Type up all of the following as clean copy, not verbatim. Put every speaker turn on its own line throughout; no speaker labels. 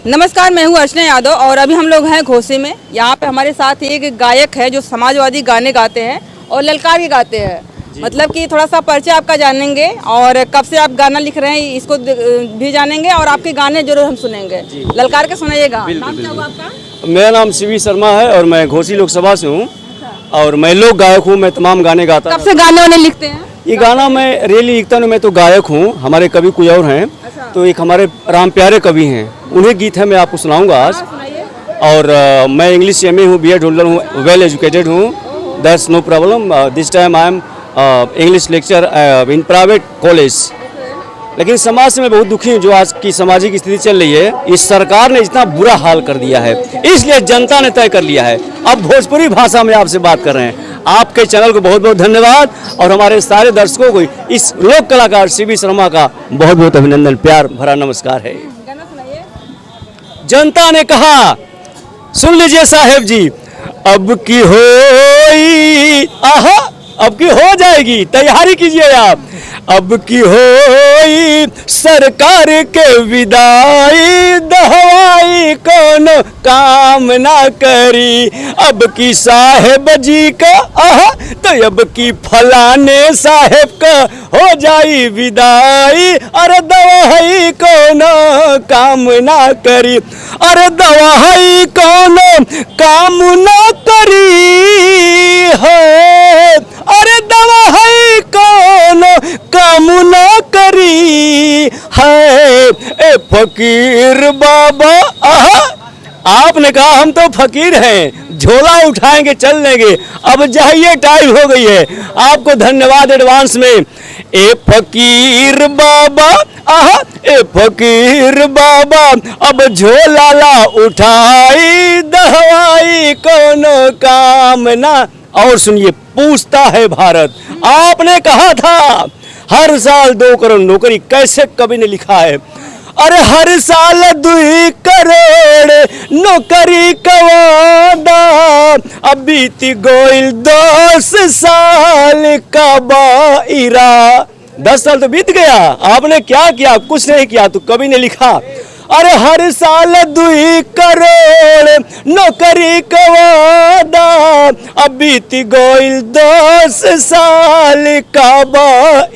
नमस्कार, मैं हूँ अर्चना यादव और अभी हम लोग हैं घोसी में। यहाँ पे हमारे साथ एक गायक है जो समाजवादी गाने गाते हैं और ललकार के गाते हैं। मतलब कि थोड़ा सा परिचय आपका जानेंगे और कब से आप गाना लिख रहे हैं इसको भी जानेंगे और आपके गाने जरूर हम सुनेंगे। ललकार के सुनाइएगा। नाम क्या हुआ आपका?
मेरा नाम सीवी शर्मा है और मैं घोसी लोकसभा से हूँ और मैं लोक गायक हूँ। मैं तमाम गाने गाता हूँ।
कब से गाने वाने लिखते हैं?
ये गाना मैं रियली लिखता हूँ। मैं तो गायक हूँ, हमारे कवि कोई और हैं। तो एक हमारे राम प्यारे कवि हैं, उन्हें गीत है मैं आपको सुनाऊंगा आज। और मैं इंग्लिश एमए हूँ, बीएड होल्डर हूँ, वेल एजुकेटेड हूँ। That's no problem. This time I am English lecture in private college. लेकिन समाज से मैं बहुत दुखी हूँ जो आज की सामाजिक स्थिति चल रही है। इस सरकार ने इतना बुरा हाल कर दिया है, इसलिए जनता ने तय कर लिया है अब भोजपुरी भाषा में आपसे बात कर रहे हैं। आपके चैनल को बहुत बहुत धन्यवाद और हमारे सारे दर्शकों को इस लोक कलाकार सीवी शर्मा का बहुत बहुत अभिनंदन, प्यार भरा नमस्कार है। जनता ने कहा, सुन लीजिए साहेब जी, अब की होई आहा, अब की हो जाएगी, तैयारी कीजिए आप। अब की होई सरकार के विदाई, दवाई कौन काम ना करी। अब की साहेब जी का आहा, तो अब की फलाने साहेब का हो जाई विदाई। अरे दवाई कौन काम ना करी, अरे दवाई कौन काम ना करी है, अरे दवाई कौन काम ना करी है। ए फकीर बाबा आहा, आपने कहा हम तो फकीर हैं, झोला उठाएंगे चल लेंगे। अब जाइए, टाइम हो गई है। आपको धन्यवाद एडवांस में। ए फकीर बाबा आहा, ए फकीर बाबा, अब झोला ला उठाई, दवाई कोनो काम ना। और सुनिए, पूछता है भारत, आपने कहा था हर साल 2 करोड़ नौकरी, कैसे कवि ने लिखा है। अरे हर साल 2 करोड़ नौकरी का वादा, अब बीत गोइल 10 साल का बाइरा। 10 साल तो बीत गया, आपने क्या किया? कुछ नहीं किया। तो कवि ने लिखा, अरे हर साल 2 करोड़ नौकरी का वादा, अब बीत गोइल 10 साल का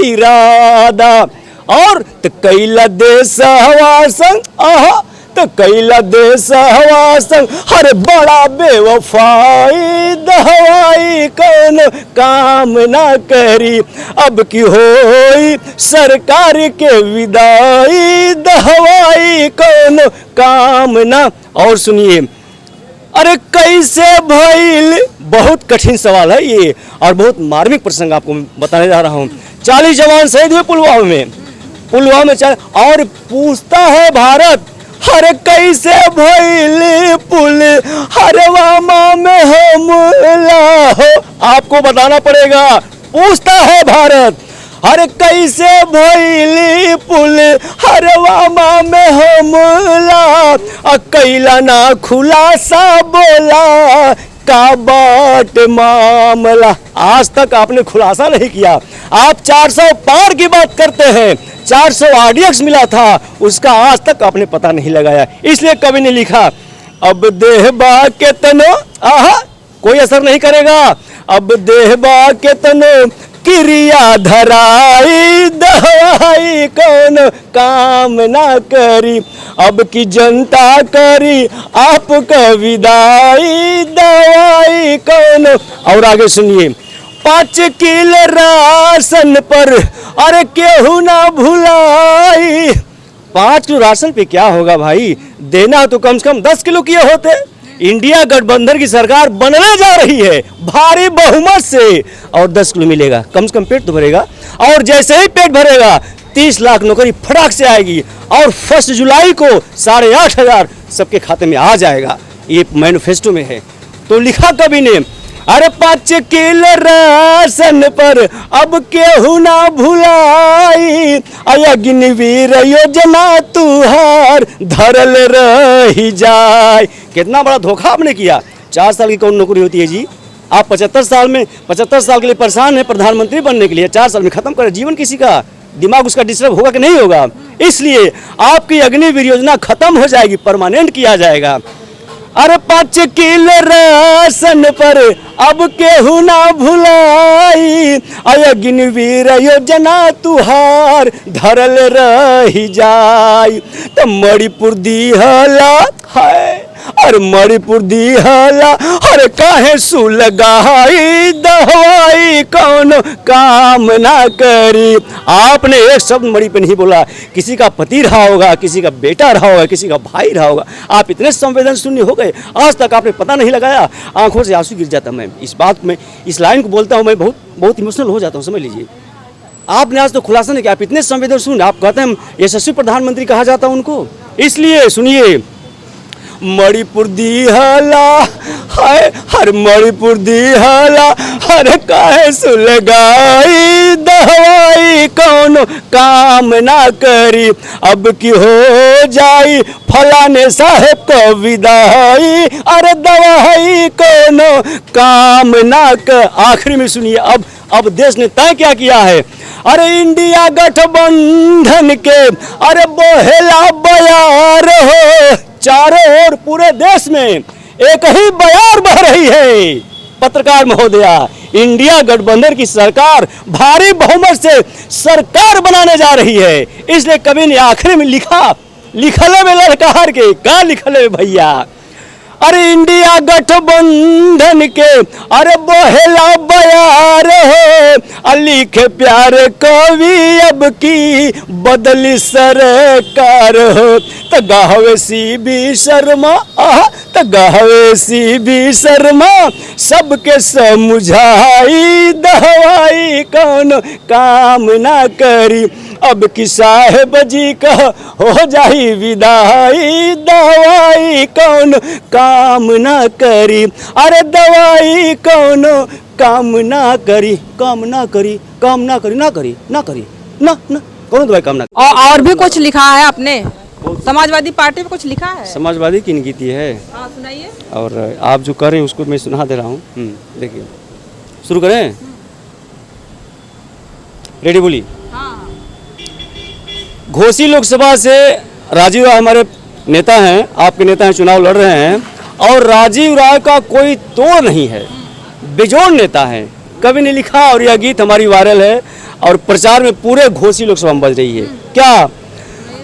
इरादा। और तो कैला देश हवा संग आहा, तो कैला देश हवा संग, हर बड़ा बेवफाई, दवाई कौन काम ना करी। अब की होई सरकार के विदाई, दवाई कौन काम ना। और सुनिए, अरे कैसे भइल, बहुत कठिन सवाल है ये और बहुत मार्मिक प्रसंग आपको बताने जा रहा हूँ। 40 जवान शहीद हुए पुलवामा में। और पूछता है भारत, हर कैसे भइल पुल हरवामा में हमला हो। आपको बताना पड़ेगा। पूछता है भारत, हर कैसे भइल पुल हरवामा में हमला, कैला ना खुलासा बोला का बाट मामला। आज तक आपने खुलासा नहीं किया। आप 400 पार की बात करते हैं, 400 ऑडियंस मिला था, उसका आज तक आपने पता नहीं लगाया। इसलिए कवि ने लिखा, अब देहबा के तनो आहा, कोई असर नहीं करेगा। अब देहबा के तनो क्रिया धराई, दवाई कौन काम ना करी। अब की जनता करी आपका विदाई, दवाई कौन। और आगे सुनिए, 5 किलो राशन पर अरे केहू ना भुलाई। 5 किलो राशन पे क्या होगा भाई, देना तो कम से कम 10 किलो किए होते। इंडिया गठबंधन की सरकार बनने जा रही है भारी बहुमत से, और 10 किलो मिलेगा, कम से कम पेट तो भरेगा। और जैसे ही पेट भरेगा 30 लाख नौकरी फटाक से आएगी और 1 जुलाई को 8,500 सबके खाते में आ जाएगा। ये मैनिफेस्टो में है। तो लिखा कवि ने, अरे 5 किलो राशन पर अब केहू ना भुलाई, अग्निवीर योजना तुहार धरल रही जाए। कितना बड़ा धोखा आपने किया। 4 साल की कौन नौकरी होती है जी? आप 75 साल के लिए परेशान हैं प्रधानमंत्री बनने के लिए। 4 साल में खत्म करें जीवन किसी का। दिमाग उसका डिस्टर्ब होगा कि नहीं होगा? इसलिए आपकी अग्निवीर योजना खत्म हो जाएगी, परमानेंट किया जाएगा। अरे 5 किलो राशन पर अब केहू ना भुलाई, अग्निवीर योजना तुहार धरल रही जाई। तो मणिपुर दिहला है, अरे मणिपुर दिहला, अरे काहे सुलगाई दवाई कौन काम ना करी। आपने एक शब्द मणि पे नहीं बोला, किसी का पति रहा होगा, किसी का बेटा रहा होगा, किसी का भाई रहा होगा, आप इतने संवेदनशील हो गए, आज तक आपने पता नहीं लगाया। आंखों से आंसू गिर जाता। मैं इस बात में, इस लाइन को बोलता हूँ, मैं बहुत इमोशनल हो जाता हूँ, समझ लीजिए। आपने आज तो खुलासा नहीं किया, आप इतने संवेदनशील। आप कहते हैं यशस्वी प्रधानमंत्री कहा जाता उनको, इसलिए सुनिए। मणिपुर दिहला हाय, हर मणिपुर दिहला, हर काहे सुलगाई दवाई कौन काम ना करी। अब की हो जाई फलाने साहेब को विदाई, अरे दवाई कौन काम ना कर। आखिरी में सुनिए, अब देश ने तय क्या किया है। अरे इंडिया गठबंधन के अरे बोहेला बयार हो, चारों ओर पूरे देश में एक ही बयार बह रही है। पत्रकार महोदया, इंडिया गठबंधन की सरकार भारी बहुमत से सरकार बनाने जा रही है। इसलिए कवि ने आखिरी में लिखले में ललकार के का लिखले भैया, अरे इंडिया गठबंधन के अरे बोहेला बयार हो, लिखे प्यारे कवि अब की बदली सरकार हो। तो गावे CB शर्मा, तो गावे CB शर्मा, सबके समझाई दवाई कौन काम ना करी। अब की साहेब जी का हो जाई विदाई, दवाई कौन काम ना करी। अरे दवाई कौन काम ना करी, काम ना करी, काम ना करी, ना करी, ना करी, ना कौन दवाई काम ना करी।
और भी कुछ लिखा है आपने, समाजवादी पार्टी पे कुछ लिखा है?
समाजवादी की गीति है।
हाँ सुनाइए।
और आप जो कर रहे हैं उसको मैं सुना दे रहा हूँ। देखिए, शुरू करें। रेडी बोली। घोसी लोकसभा से राजीव राय हमारे नेता हैं, आपके नेता हैं, चुनाव लड़ रहे हैं, और राजीव राय का कोई तोड़ नहीं है, बेजोड़ नेता है। कवि ने लिखा और यह गीत हमारी वायरल है और प्रचार में पूरे घोसी लोकसभा में बज रही है। क्या?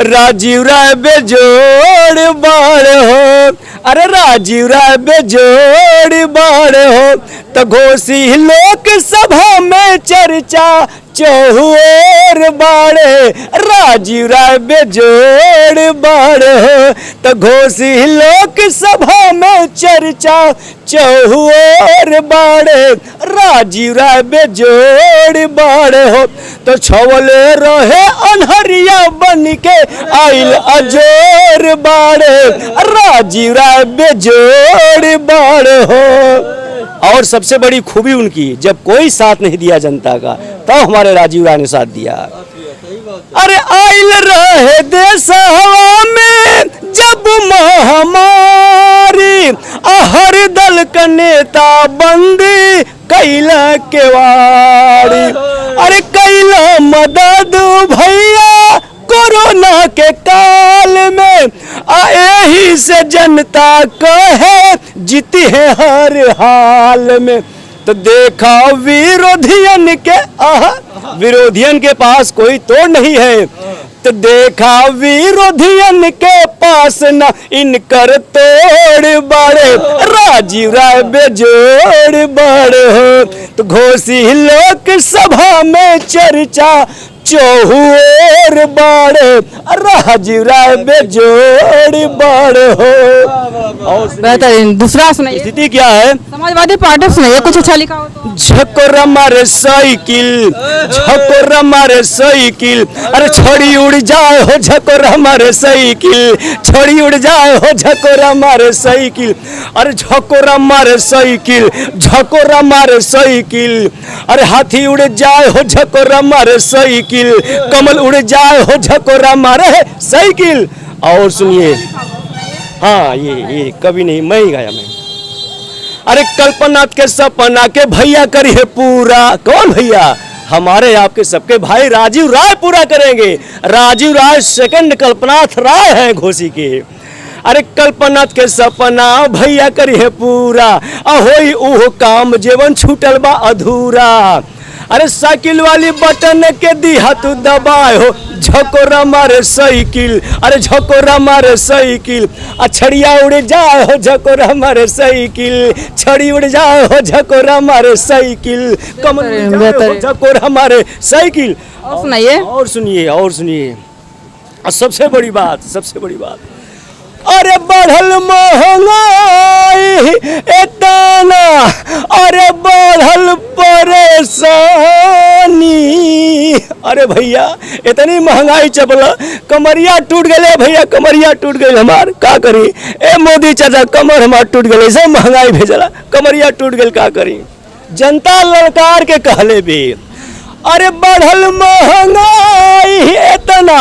राजीव राय बेजोड़ बाढ़ हो, अरे राजीव राय बेजोड़ बाढ़ हो, तो घोसी लोकसभा में चर्चा चौहर बाड़े। राजीव राय बेजोड़ बाढ़ हो, तो घोसी लोकसभा में चर्चा चौहर बाड़े। राजीव राय बेजोड़ बाढ़ हो, तो छवले रहे अनहरिया बन के आइल अजोर बाड़े। राजीव राय बेजोड़ बाढ़ हो। और सबसे बड़ी खूबी उनकी, जब कोई साथ नहीं दिया जनता का, तो हमारे राजीव राय ने साथ दिया। अरे आइल रहे देश हवा में जब महामारी, हर दल का नेता बंदी कैला केवाड़ी। अरे कैला मदद भैया कोरोना के काल में, यही से जनता कहे जीती है हर हाल में। तो देखा विरोधियन के विरोधियन के पास कोई तोड़ नहीं है, तो देखा विरोधियन के पास न इनकर तोड़ बाड़े। राजीव राय बेजोड़ बाढ़ हो, तो घोसी लोकसभा में चर्चा चौहर बाड़े। राजीव राय बेजोड़ बाढ़ हो।
बेहतरीन। दूसरा सुनाइए।
स्थिति क्या है?
समाजवादी पार्टी सुनाइए, कुछ अच्छा लिखा हो तो।
झकोर मारे साइकिल, झकोर मारे साइकिल, अरे छोड़ी उड़ जाए हो झकोर मारे साइकिल, छोड़ी उड़ जाए हो झकोर मारे साइकिल। अरे झकोर मारे साइकिल, झकोर मारे साइकिल, अरे हाथी उड़ जाए हो झकोर मारे साइकिल, कमल उड़ जाए हो झकोर मारे साइकिल। और सुनिए, हाँ ये कभी नहीं, मैं ही गाया। मैं अरे कल्पना के सपना के भैया करी है पूरा। कौन भैया? हमारे आपके सबके भाई राजीव राय पूरा करेंगे। राजीव राय सेकंड कल्पनाथ राय हैं घोसी के। अरे कल्पनाथ के सपना भैया करिए पूरा, होई उहो काम जीवन छूटल बा अधूरा। अरे साइकिल वाली बटन के दिहा तू दबाए हो, झकोरा मारे साइकिल, अरे झकोरा मारे साइकिल, छड़िया उड़ जाए हो झकोरा मारे साइकिल, छड़ी उड़ जाए हो झकोरा मारे साइकिल, कमर उड़ जाए हो झकोरा मारे साइकिल।
और सुनाइए।
और सुनिए और सुनिए, सबसे बड़ी बात, अरे बढ़ल महंगाई इतना, अरे बढ़ल परेशानी। अरे भैया इतनी महंगाई चपल, कमरिया टूट गए भैया, कमरिया टूट गई हमार, का करी ए मोदी चाचा, कमर हमार टूट गए, सब महंगाई भेजला, कमरिया टूट गई, का करी। जनता ललकार के कहले भी, अरे बढ़ल महंगाई इतना,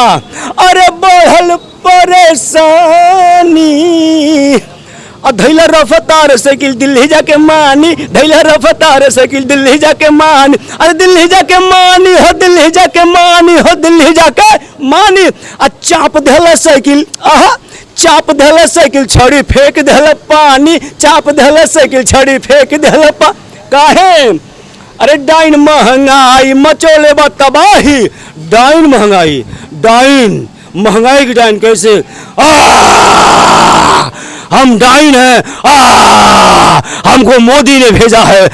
अरे बढ़ल परेशानी। धैला रफ्तार साइकिल दिल्ली जाके मानी, धैला रफ्तार साइकिल दिल्ली जाके मानी, अरे दिल्ली जाके मानी हो, दिल्ली जाके मानी हो, दिल्ली जाके मानी। चाप धैला साइकिल, चाप धैला साइकिल, छड़ी फेंक धैला पानी, चाप धैला साइकिल, छड़ी फेंक धैला काहे। अरे डाइन महंगाई मचोले बा तबाही, डाइन महंगाई, डाइन महंगाई की डाइन कैसे, हम डाइन हैं, हमको मोदी ने भेजा है,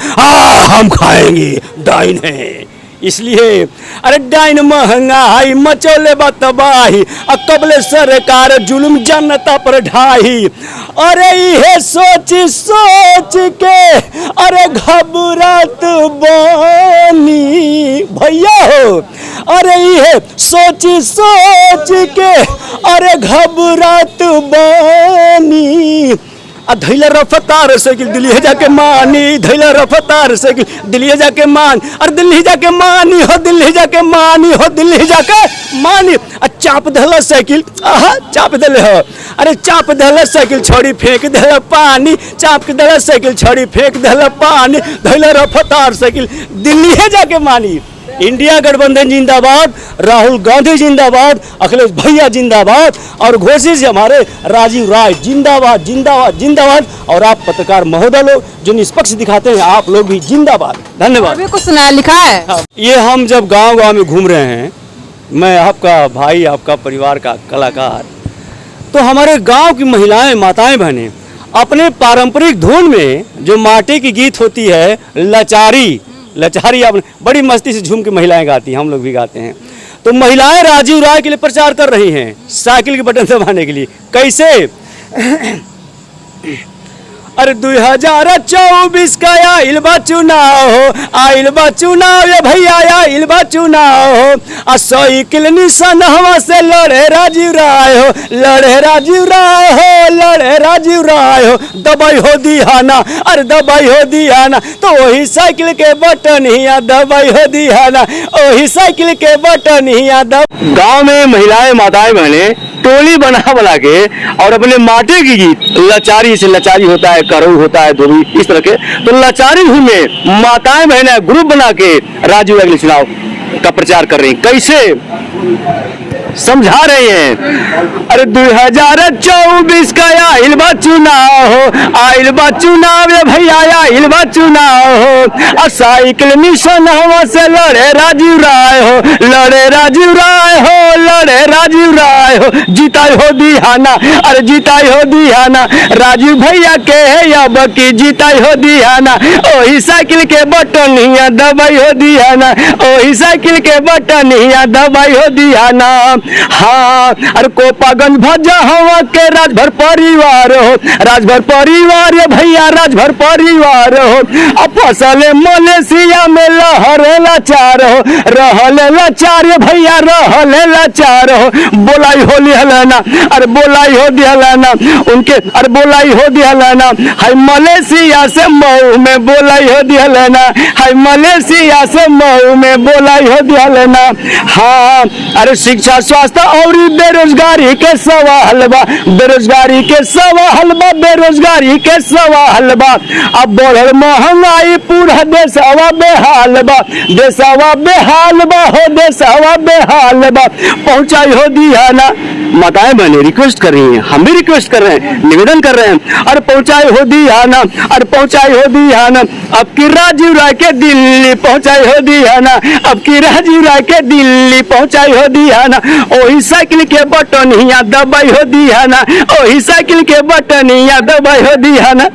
हम खाएंगे, डाइन है इसलिए। अरे डाइन महंगाई मचोले बा तबाही, कबले सरकार जुल्म जनता पर ढाई। अरे ये सोच सोच के अरे घबरात बानी भैया हो, अरे ये सोच सोच के अरे घबरात बानी। धैला रफ्तार साइकिल दिल्ली जाके मानी, धैला रफ्तार साइकिल दिल्ली जाके मान, अरे दिल्ली जाके मानी हो, दिल्ली जाके मानी हो, दिल्ली जाके मानी। चाप धैला साइकिल, चाप धैले हो, अरे चाप धैला साइकिल, छड़ी फेंक धैला पानी, चाप धैला साइकिल, छड़ी फेंक धैला पानी, धैला रफ्तार साइकिल दिल्ली जाके मानी। इंडिया गठबंधन जिंदाबाद, राहुल गांधी जिंदाबाद, अखिलेश भैया जिंदाबाद, और घोसी से हमारे राजीव राय जिंदाबाद जिंदाबाद जिंदाबाद। और आप पत्रकार महोदय लोग जो निष्पक्ष दिखाते हैं, आप लोग भी जिंदाबाद। धन्यवाद।
अभी कुछ सुना लिखा है।
ये हम जब गांव में घूम रहे हैं, मैं आपका भाई, आपका परिवार का कलाकार, तो हमारे गाँव की महिलाएं, माताएं, बहनें अपने पारंपरिक धुन में जो माटी की गीत होती है लचारी, लचारी आपने बड़ी मस्ती से झूम के महिलाएं गाती हैं, हम लोग भी गाते हैं। तो महिलाएं राजीव राय के लिए प्रचार कर रही हैं साइकिल के बटन दबाने के लिए। कैसे? अरे 2024 का आइल बा चुनाव हो, आइल बा चुनाव ये भैया, आइल बा चुनाव हो, साइकिल निशान हवा से लड़े राजीव राय हो, लड़े राजीव राय हो, लड़े राजीव राय हो, दबाई हो दिहाना, अरे दबाई हो दिहाना, तो वही साइकिल के बटन ही दबाई हो दिहाना, वही साइकिल के बटन ही दब। गाँव में महिलाएं, माताएं, बहनें टोली बना के और अपने माटी की गीत लचारी से, लचारी होता है, करऊ होता है, धोबी, इस तरह के, तो लचारी धुन में माताएं बहनें ग्रुप बना के राजीव राय चुनाव का प्रचार कर रही हैं। कैसे समझा रहे हैं? अरे 2024 का आइल बा चुनाव हो, आइल बा चुनाव ये भैया, आइल बा चुनाव हो, साइकिल निशान हवा से लड़े राजीव राय हो, लड़े राजीव राय हो, लड़े राजीव राय हो, जीताई हो दिहाना, अरे जीताई हो दिहाना, राजीव भैया के है अब की जीताई हो दिहाना, ओही साइकिल के बटन ही दबाई हो दिहाना, ओही साइकिल के बटन ही दबाई हो दिहाना। हाँ, अरे कोपागंज भजा हवा के राजभर परिवार हो, राजभर परिवार ये भैया, राजभर परिवार हो, अब फसले मलेशिया में लहरे लाचार हो, रहले लाचार ये भैया, रहले लाचार हो, बोलाई हो दिहलाना, अरे बोलाई हो दिहलाना उनके, अरे बोलाई हो दिहलाना, हाय मलेशिया से मऊ में बोलाई हो दिहलाना, हाय मलेशिया से मऊ में बोलाई हो दिहलाना। हाँ, अरे शिक्षा, स्वास्थ्य और बेरोजगारी के सवाल बा, बेरोजगारी के सवाल बा, बेरोजगारी के सवाल बा, अब बढ़ल महंगाई पूरा देशवा बेहाल बा, देशवा बेहाल बा हो, देशवा बेहाल बा, पहुंचाई हो दिया ना। माताएं बहनें रिक्वेस्ट कर रही हैं, हम भी रिक्वेस्ट कर रहे हैं, निवेदन कर रहे हैं, अरे पहुंचाई हो दिया ना, अरे पहुंचाई हो दिया ना, अब की राजीव राय के दिल्ली पहुंचाई हो दिया ना, अब की राजीव राय के दिल्ली पहुंचाई हो दिया ना, ओही साइकिल के बटनिया दबाई हो दिया ना, ओही साइकिल के बटनिया दबाई हो दिया ना।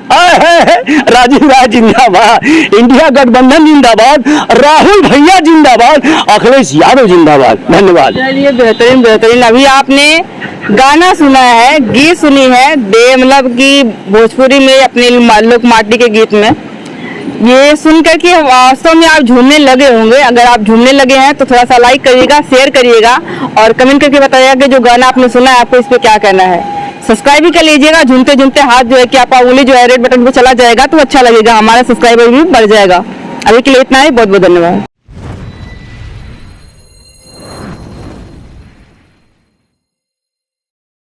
राजीव राय जिंदाबाद, इंडिया गठबंधन जिंदाबाद, राहुल भैया जिंदाबाद, अखिलेश यादव जिंदाबाद। धन्यवाद।
चलिए बेहतरीन बेहतरीन। अभी आपने गाना सुना है, गीत सुनी है, मतलब कि भोजपुरी में अपने लोक माटी के गीत में, ये सुन करके वास्तव में आप झूमने लगे होंगे। अगर आप झूमने लगे हैं तो थोड़ा सा लाइक करिएगा, शेयर करिएगा और कमेंट करके बताइएगा कि जो गाना आपने सुना है आपको इस पे क्या कहना है। सब्सक्राइब भी कर लीजिएगा, झूमते झूमते हाथ जो है कि आपका उंगली जो है रेड बटन पे चला जाएगा तो अच्छा लगेगा, हमारा सब्सक्राइबर भी बढ़ जाएगा। अभी के लिए इतना ही, बहुत बहुत धन्यवाद।